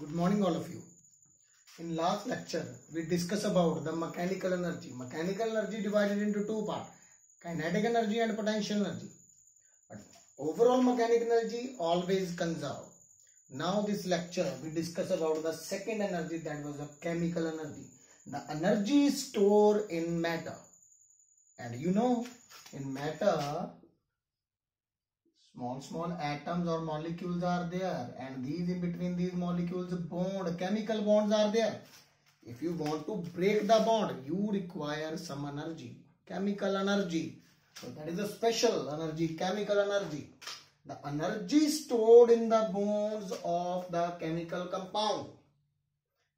Good morning all of you. In last lecture we discussed about the mechanical energy. Mechanical energy divided into two parts, kinetic energy and potential energy. But overall mechanical energy always conserved. Now this lecture we discuss about the second energy, that was the chemical energy. The energy is stored in matter. And you know, in matter small atoms or molecules are there, and these in between these molecules chemical bonds are there. If you want to break the bond, you require some energy, chemical energy. So that is a special energy, chemical energy. The energy stored in the bonds of the chemical compound,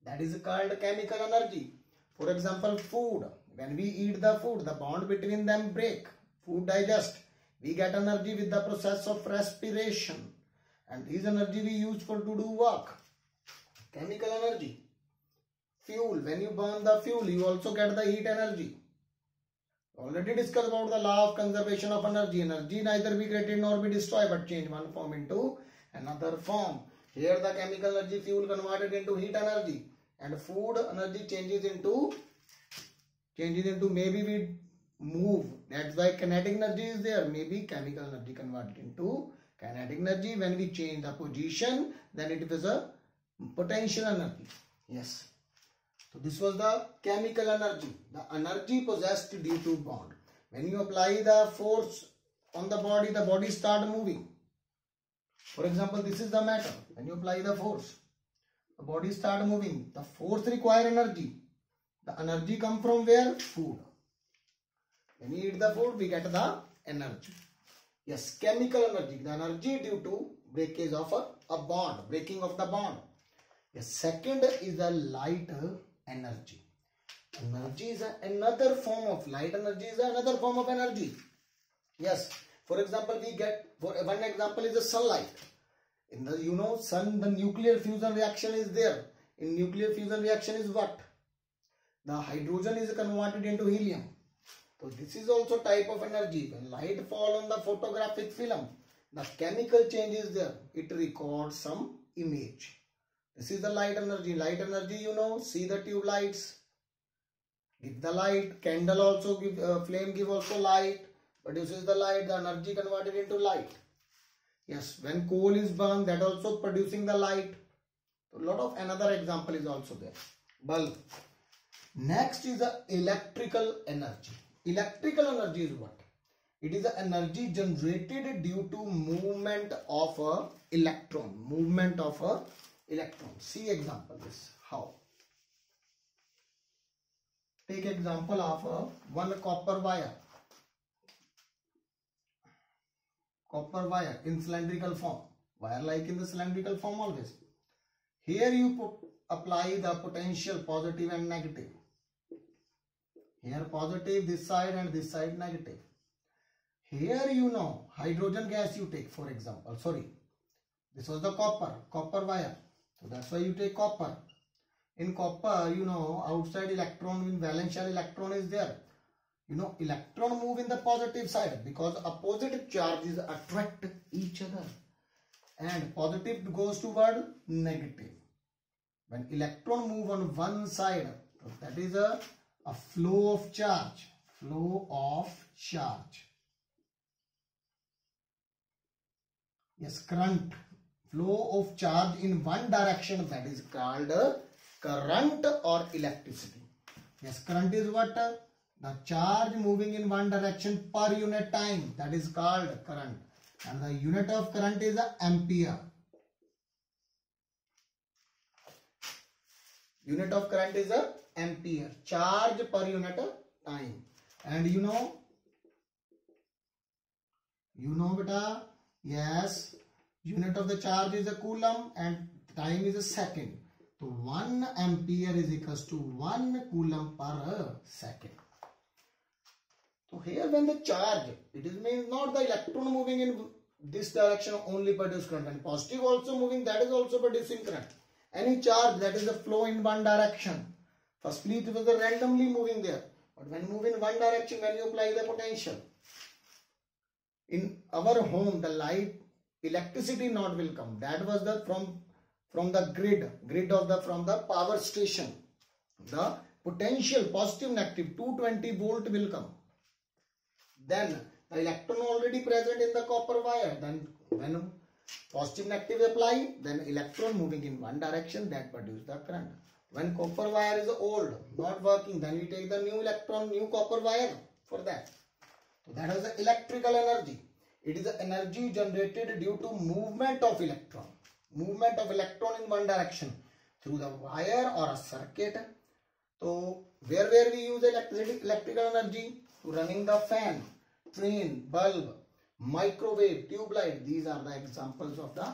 that is called chemical energy. For example, food. When we eat the food, the bond between them break, food digest. We get energy with the process of respiration, and this energy we use for to do work. Chemical energy. Fuel. When you burn the fuel, you also get the heat energy. Already discussed about the law of conservation of energy. Energy neither be created nor be destroyed, but change one form into another form. Here the chemical energy, fuel converted into heat energy, and food energy changes into maybe we move. That's why kinetic energy is there. Maybe chemical energy converted into kinetic energy. When we change the position, then it was a potential energy. Yes. So this was the chemical energy. The energy possessed due to bond. When you apply the force on the body start moving. For example, this is the matter. When you apply the force, the body start moving. The force require energy. The energy come from where? Food. When we eat the food, we get the energy. Yes, chemical energy. The energy due to breakage of a bond, breaking of the bond. Yes, second is the light energy. Energy is another form of light energy is another form of energy. Yes, for example, we get, for one example is the sunlight. In the sun, the nuclear fusion reaction is there. In nuclear fusion reaction is what? The hydrogen is converted into helium. So this is also type of energy. When light fall on the photographic film, the chemical change is there. It records some image. This is the light energy. Light energy, see the tube lights, give the light. Candle also give, flame give also light. Produces the light, the energy converted into light. Yes, when coal is burned, that also producing the light. So a lot of another example is also there. Bulb. Next is the electrical energy. Electrical energy is what? It is the energy generated due to movement of a electron. Movement of a electron. See example this. How? Take example of one copper wire. Copper wire in cylindrical form. Wire like in the cylindrical form always. Here you apply the potential positive and negative. Here positive this side and this side negative. Here hydrogen gas you take, for example. Sorry, this was the copper wire. So that's why you take copper. In copper, outside electron, in valence shell electron is there. Electron move in the positive side because opposite charges attract each other. And positive goes toward negative. When electron move on one side, so that is a flow of charge. Flow of charge. Yes, current. Flow of charge in one direction, that is called current or electricity. Yes, current is what? The charge moving in one direction per unit time, that is called current. And the unit of current is ampere. Unit of current is ampere. Charge per unit time. And beta, yes, unit of the charge is a coulomb and time is a second. So 1 ampere is equals to 1 coulomb per second. So here when the charge, it is means not the electron moving in this direction only produce current, and positive also moving, that is also producing current. Any charge that is a flow in one direction. Firstly it was randomly moving there, but when move in one direction, when you apply the potential. In our home, the light, electricity not will come. That was the from from the grid of the from the power station, the potential positive negative 220 volt will come. Then the electron already present in the copper wire. Then when positive negative apply, then electron moving in one direction, that produce the current. When copper wire is old, not working, then we take the new electron, new copper wire for that. So that is the electrical energy. It is the energy generated due to movement of electron. Movement of electron in one direction through the wire or a circuit. So where we use electrical energy? Running the fan, train, bulb, microwave, tube light. These are the examples of the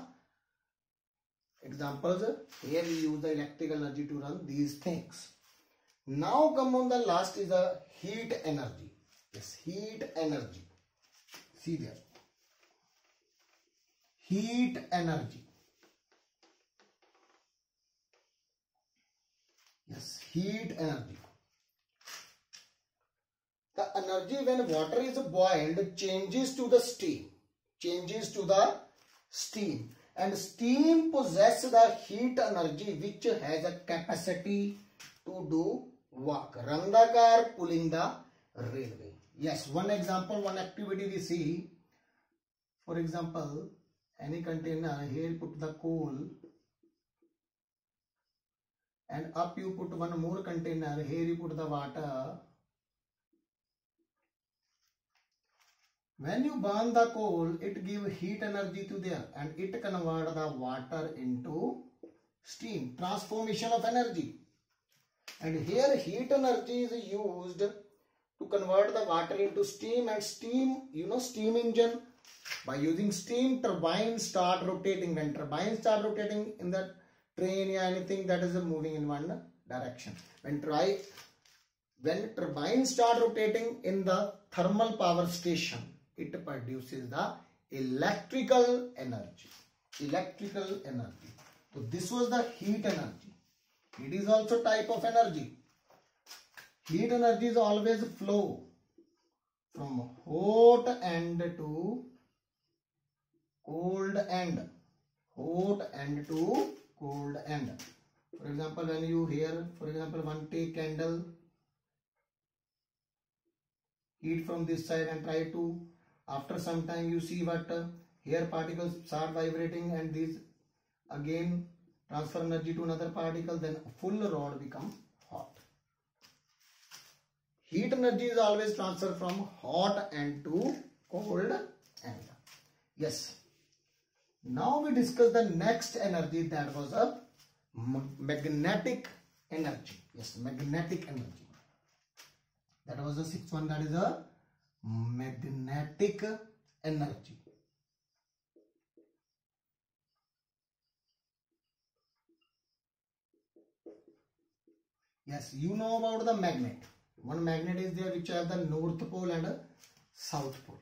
examples. Here we use the electrical energy to run these things. Now come on the last is the heat energy. Yes, heat energy. See there. Heat energy. Yes, heat energy. The energy when water is boiled changes to the steam. Changes to the steam. And steam possesses the heat energy which has a capacity to do work. Run the car, pulling the railway. Yes, one example, one activity we see. For example, any container, here you put the coal. And up you put one more container, here you put the water. When you burn the coal, it gives heat energy to there and it converts the water into steam. Transformation of energy. And here heat energy is used to convert the water into steam, and steam, you know, steam engine. By using steam, turbines start rotating. When turbines start rotating in the train or anything, that is moving in one direction. When turbines start rotating in the thermal power station, it produces the electrical energy. Electrical energy. So this was the heat energy. It is also type of energy. Heat energy is always flow from hot end to cold end. Hot end to cold end. For example, when you hear, for example, one take candle, heat from this side and try to, after some time you see what air particles start vibrating and these again transfer energy to another particle, then full rod become hot. Heat energy is always transferred from hot end to cold end. Yes. Now we discuss the next energy, that was a magnetic energy. Yes, magnetic energy. That was the sixth one, that is a magnetic energy. Yes, you know about the magnet. One magnet is there which have the north pole and a south pole.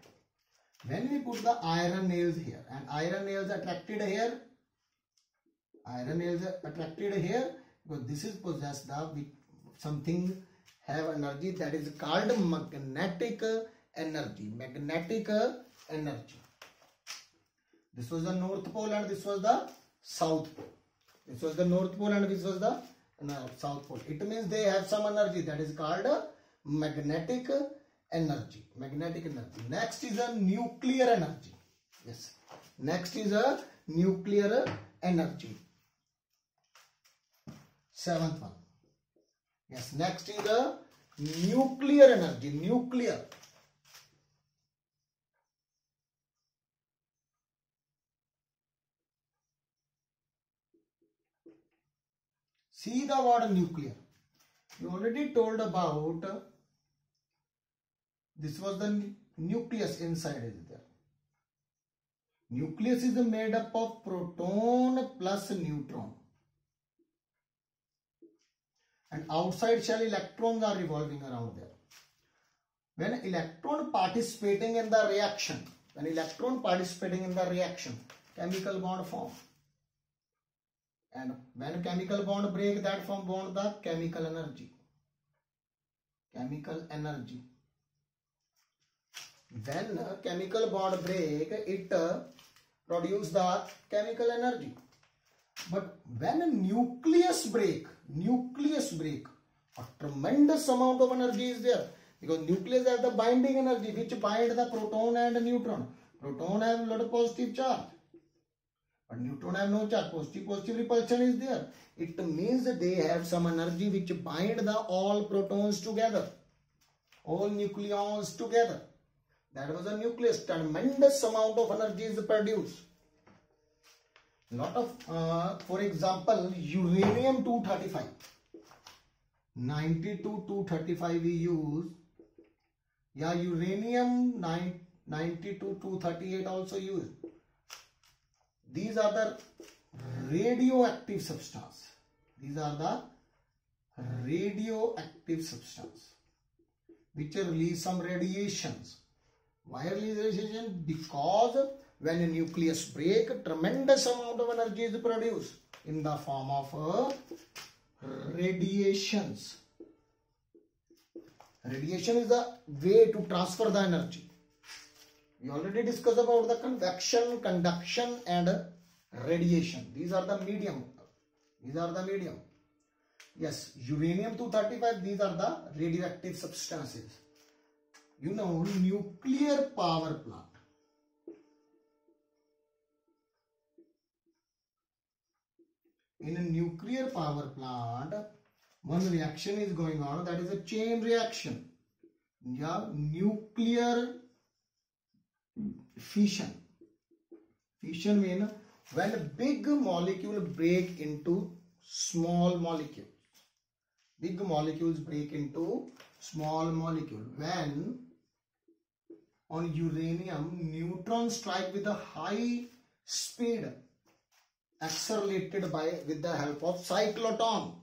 When we put the iron nails here and iron nails attracted here, because this is possessed the something have energy that is called magnetic energy. Magnetic energy. This was the north pole and this was the south pole. This was the north pole and this was the south pole. It means they have some energy that is called magnetic energy. Magnetic energy. Next is a nuclear energy. Yes. Next is a nuclear energy. Seventh one. Yes. Next is a nuclear energy. Nuclear. See the word nuclear. We already told about this was the nucleus inside is there. Nucleus is made up of proton plus neutron. And outside shell electrons are revolving around there. When electron participating in the reaction, chemical bond form. And when chemical bond break, that form bond the chemical energy. Chemical energy. When chemical bond break, it produce the chemical energy. But when a nucleus break, a tremendous amount of energy is there, because nucleus has the binding energy which bind the proton and neutron. Proton have a lot of positive charge, but neutron have no charge. Positive repulsion is there. It means that they have some energy which bind the all protons together, all nucleons together. That was a nucleus. Tremendous amount of energy is produced. Lot of, for example, uranium-235. 92-235 we use. Yeah, uranium 92-238 also used. These are the radioactive substance. These are the radioactive substance which release some radiations. Why release radiation? Because when a nucleus break, a tremendous amount of energy is produced in the form of radiations. Radiation is a way to transfer the energy. We already discussed about the convection, conduction and radiation. These are the medium. Yes, uranium-235, these are the radioactive substances. You know, nuclear power plant. In a nuclear power plant, one reaction is going on, that is a chain reaction. Yeah, nuclear fission. Fission means when a big molecule break into small molecule. Big molecules break into small molecule. When on uranium, neutrons strike with a high speed, accelerated with the help of cyclotron.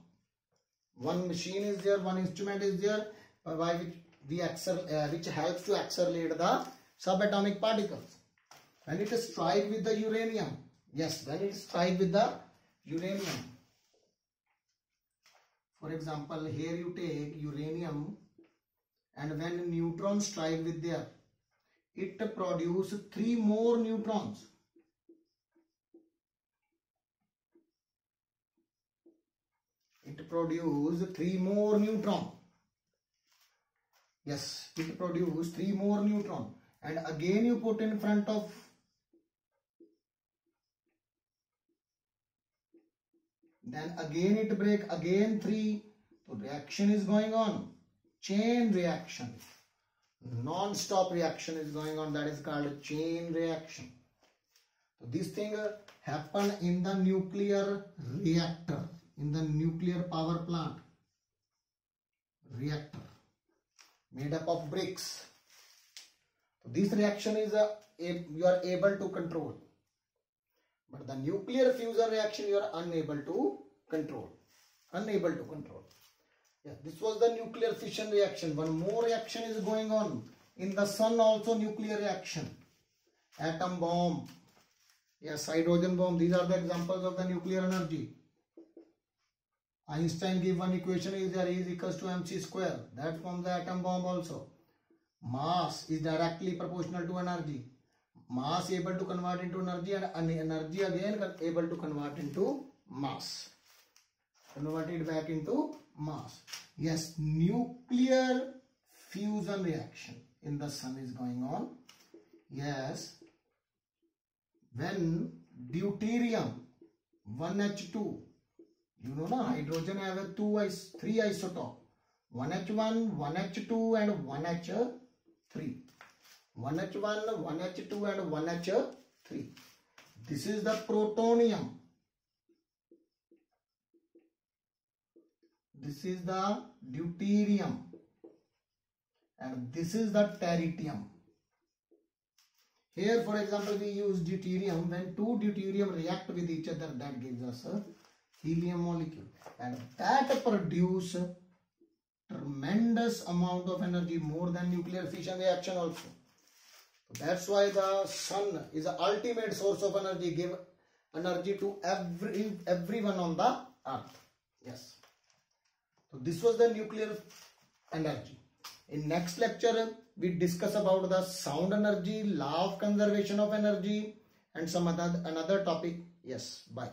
One machine is there, one instrument is there, by which helps to accelerate the subatomic particles. When it strike with the uranium, yes, when it strike with the uranium. For example, here you take uranium, and when neutrons strike with there, it produces 3 more neutrons. It produces 3 more neutrons. Yes, it produces 3 more neutrons. And again you put in front of then again it break, again 3. So reaction is going on. Chain reaction. Non-stop reaction is going on. That is called a chain reaction. So this thing happen in the nuclear reactor, in the nuclear power plant. Reactor made up of bricks. So this reaction is you are able to control. But the nuclear fusion reaction you are unable to control. Yeah, this was the nuclear fission reaction. One more reaction is going on. In the sun also nuclear reaction. Atom bomb. Yes, hydrogen bomb. These are the examples of the nuclear energy. Einstein gave one equation is there, E is equals to mc square. That forms the atom bomb also. Mass is directly proportional to energy. Mass able to convert into energy, and energy again able to convert into mass. Convert it back into mass. Yes, nuclear fusion reaction in the sun is going on. Yes, when deuterium 1H2, you know na, hydrogen have a 3 isotope, 1H1, 1H2 and 1H3. 1H1, 1H2 and 1H3. This is the protonium. This is the deuterium. And this is the tritium. Here, for example, we use deuterium. When 2 deuterium react with each other, that gives us a helium molecule. And that produce tremendous amount of energy, more than nuclear fission reaction also. So that's why the sun is the ultimate source of energy, give energy to everyone on the earth. Yes. So this was the nuclear energy. In next lecture, we discuss about the sound energy, law of conservation of energy, and some another topic. Yes, bye.